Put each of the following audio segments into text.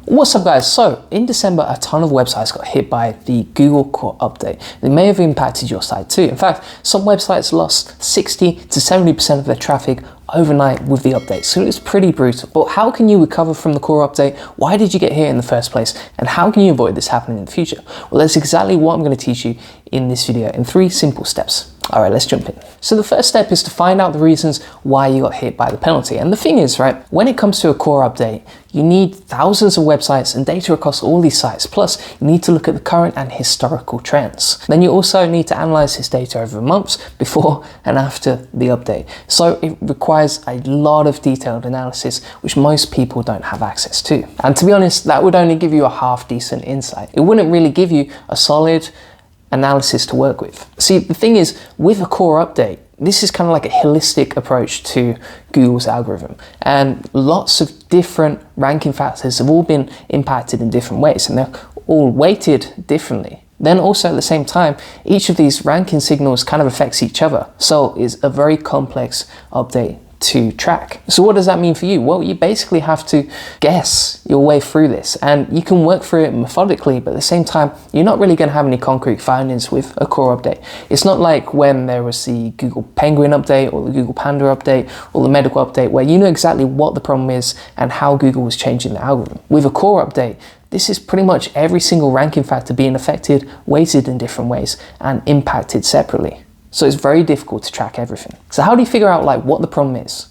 What's up guys? So in December, a ton of websites got hit by the Google core update. It may have impacted your site too. In fact, some websites lost 60 to 70% of their traffic overnight with the update. So it's pretty brutal. But how can you recover from the core update? Why did you get hit in the first place? And how can you avoid this happening in the future? Well, that's exactly what I'm going to teach you in this video in 3 simple steps. All right, let's jump in. So the first step is to find out the reasons why you got hit by the penalty. And the thing is, right, when it comes to a core update, you need thousands of websites and data across all these sites. Plus, you need to look at the current and historical trends. Then you also need to analyze this data over months before and after the update. So it requires a lot of detailed analysis, which most people don't have access to. And to be honest, that would only give you a half decent insight. It wouldn't really give you a solid analysis to work with. See, the thing is, with a core update, this is kind of like a holistic approach to Google's algorithm, and lots of different ranking factors have all been impacted in different ways, and they're all weighted differently. Then also at the same time, each of these ranking signals kind of affects each other. So it's a very complex update to track. So what does that mean for you? Well, you basically have to guess your way through this, and you can work through it methodically, but at the same time, you're not really going to have any concrete findings with a core update. It's not like when there was the Google Penguin update or the Google Panda update or the medical update, where you know exactly what the problem is and how Google was changing the algorithm. With a core update, this is pretty much every single ranking factor being affected, weighted in different ways, and impacted separately. So it's very difficult to track everything. So how do you figure out like what the problem is?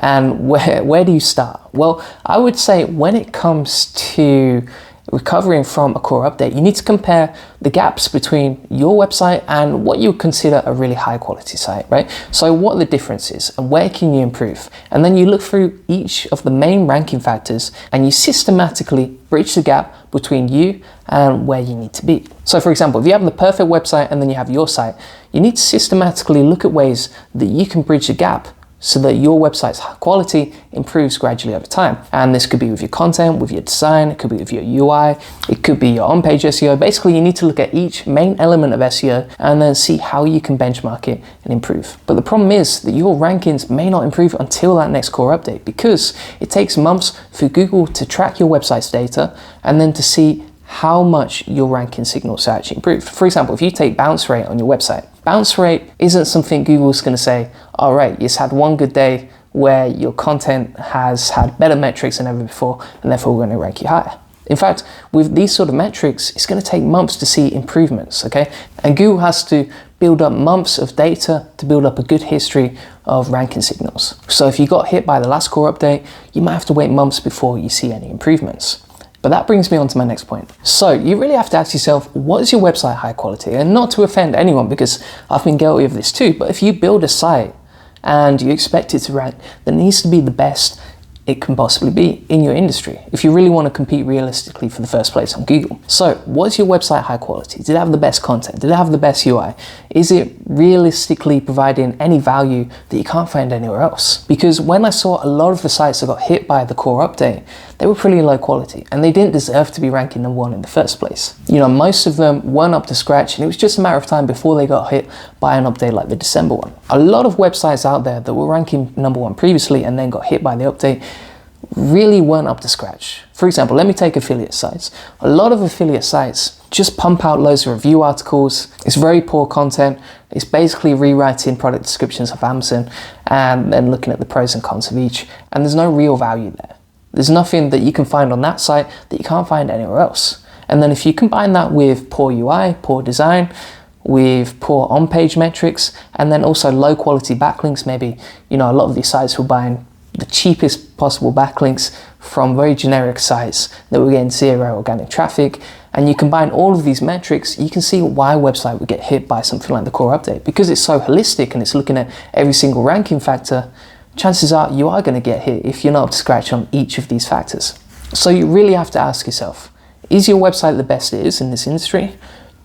And where do you start? Well, I would say when it comes to recovering from a core update, you need to compare the gaps between your website and what you consider a really high quality site, right? So what are the differences and where can you improve? And then you look through each of the main ranking factors and you systematically bridge the gap between you and where you need to be. So for example, if you have the perfect website and then you have your site, you need to systematically look at ways that you can bridge the gap so that your website's quality improves gradually over time. And this could be with your content, with your design, it could be with your UI, it could be your on-page SEO. Basically, you need to look at each main element of SEO and then see how you can benchmark it and improve. But the problem is that your rankings may not improve until that next core update, because it takes months for Google to track your website's data and then to see how much your ranking signals are actually improved. For example, if you take bounce rate on your website, bounce rate isn't something Google's going to say, all right, you just had one good day where your content has had better metrics than ever before, and therefore we're going to rank you higher. In fact, with these sort of metrics, it's going to take months to see improvements, okay? And Google has to build up months of data to build up a good history of ranking signals. So if you got hit by the last core update, you might have to wait months before you see any improvements. But that brings me on to my next point. So you really have to ask yourself, what is your website high quality? And not to offend anyone, because I've been guilty of this too, but if you build a site and you expect it to rank, then it needs to be the best it can possibly be in your industry if you really want to compete realistically for the first place on Google. So was your website high quality? Did it have the best content? Did it have the best UI? Is it realistically providing any value that you can't find anywhere else? Because when I saw a lot of the sites that got hit by the core update, they were pretty low quality and they didn't deserve to be ranking #1 in the first place. You know, most of them weren't up to scratch, and it was just a matter of time before they got hit by an update like the December one. A lot of websites out there that were ranking #1 previously and then got hit by the update really weren't up to scratch. For example, let me take affiliate sites. A lot of affiliate sites just pump out loads of review articles. It's very poor content. It's basically rewriting product descriptions of Amazon and then looking at the pros and cons of each. And there's no real value there. There's nothing that you can find on that site that you can't find anywhere else. And then if you combine that with poor UI, poor design, with poor on-page metrics, and then also low quality backlinks, maybe, you know, a lot of these sites were buying the cheapest possible backlinks from very generic sites that were getting 0 organic traffic, and you combine all of these metrics, you can see why a website would get hit by something like the core update. Because it's so holistic and it's looking at every single ranking factor, chances are you are going to get hit if you're not up to scratch on each of these factors. So you really have to ask yourself, is your website the best it is in this industry?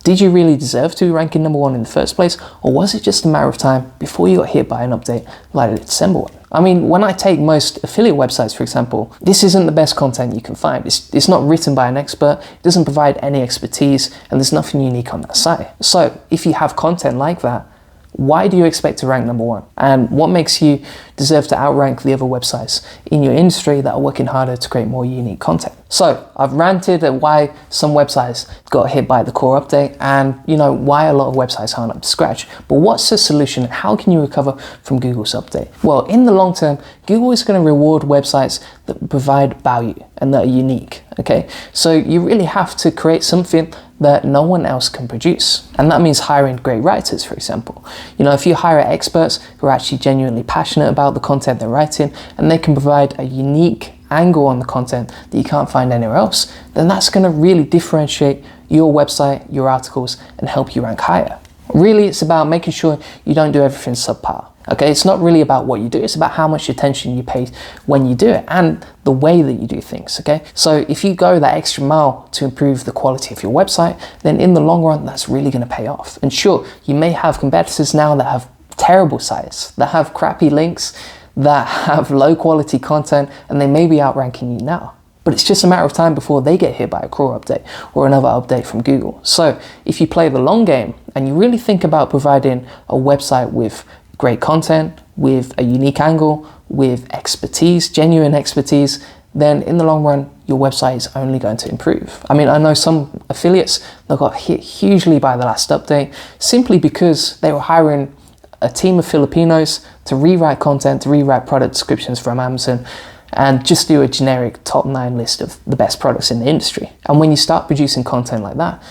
Did you really deserve to be ranking #1 in the first place? Or was it just a matter of time before you got hit by an update like the December one? I mean, when I take most affiliate websites, for example, this isn't the best content you can find. It's not written by an expert, it doesn't provide any expertise, and there's nothing unique on that site. So if you have content like that, why do you expect to rank #1? And what makes you deserve to outrank the other websites in your industry that are working harder to create more unique content? So I've ranted at why some websites got hit by the core update and why a lot of websites aren't up to scratch. But what's the solution? How can you recover from Google's update? Well, in the long term, Google is going to reward websites that provide value and that are unique, okay? So you really have to create something that no one else can produce. And that means hiring great writers, for example. If you hire experts who are actually genuinely passionate about the content they're writing and they can provide a unique angle on the content that you can't find anywhere else, then that's going to really differentiate your website, your articles, and help you rank higher. Really, it's about making sure you don't do everything subpar. Okay, it's not really about what you do, it's about how much attention you pay when you do it and the way that you do things, okay? So if you go that extra mile to improve the quality of your website, then in the long run, that's really going to pay off. And sure, you may have competitors now that have terrible sites, that have crappy links, that have low quality content, and they may be outranking you now. But it's just a matter of time before they get hit by a core update or another update from Google. So if you play the long game and you really think about providing a website with great content, with a unique angle, with expertise, genuine expertise, then in the long run, your website is only going to improve. I mean, I know some affiliates that got hit hugely by the last update simply because they were hiring a team of Filipinos to rewrite content, to rewrite product descriptions from Amazon, and just do a generic top 9 list of the best products in the industry. And when you start producing content like that,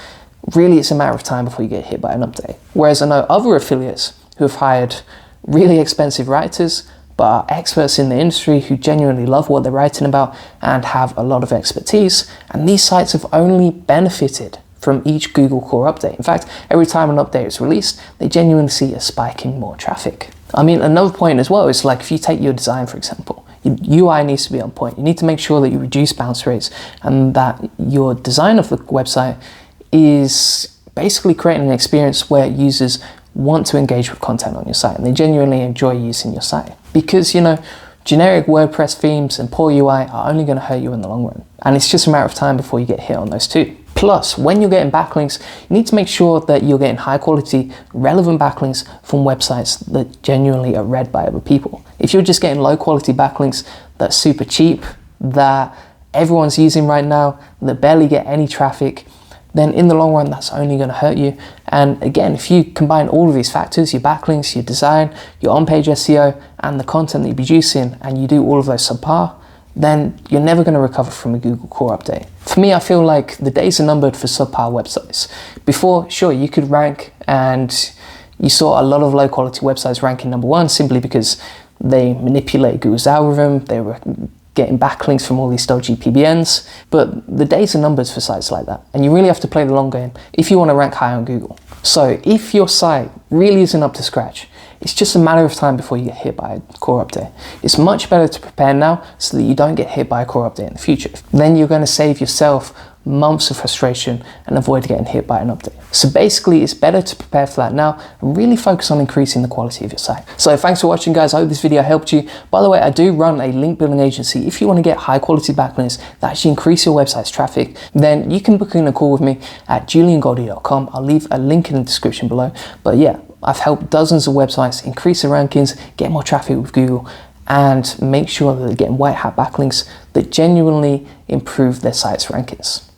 really it's a matter of time before you get hit by an update. Whereas I know other affiliates who have hired really expensive writers, but are experts in the industry who genuinely love what they're writing about and have a lot of expertise. And these sites have only benefited from each Google core update. In fact, every time an update is released, they genuinely see a spike in more traffic. I mean, another point as well is like if you take your design, for example, your UI needs to be on point. You need to make sure that you reduce bounce rates and that your design of the website is basically creating an experience where users want to engage with content on your site and they genuinely enjoy using your site. Because, generic WordPress themes and poor UI are only going to hurt you in the long run. And it's just a matter of time before you get hit on those two. Plus, when you're getting backlinks, you need to make sure that you're getting high quality, relevant backlinks from websites that genuinely are read by other people. If you're just getting low quality backlinks that's super cheap, that everyone's using right now, that barely get any traffic, then in the long run, that's only going to hurt you. And again, if you combine all of these factors, your backlinks, your design, your on-page SEO, and the content that you're producing, and you do all of those subpar, then you're never going to recover from a Google core update. For me, I feel like the days are numbered for subpar websites. Before, sure, you could rank, and you saw a lot of low quality websites ranking #1 simply because they manipulate Google's algorithm, they were getting backlinks from all these dodgy PBNs, but the days are numbered for sites like that, and you really have to play the long game if you want to rank high on Google. So if your site really isn't up to scratch, it's just a matter of time before you get hit by a core update. It's much better to prepare now so that you don't get hit by a core update in the future. Then you're going to save yourself months of frustration and avoid getting hit by an update. So basically, it's better to prepare for that now and really focus on increasing the quality of your site. So thanks for watching, guys. I hope this video helped you. By the way, I do run a link building agency. If you want to get high quality backlinks that actually increase your website's traffic, then you can book in a call with me at juliangoldie.com. I'll leave a link in the description below. But yeah, I've helped dozens of websites increase their rankings, get more traffic with Google, and make sure that they're getting white hat backlinks that genuinely improve their site's rankings.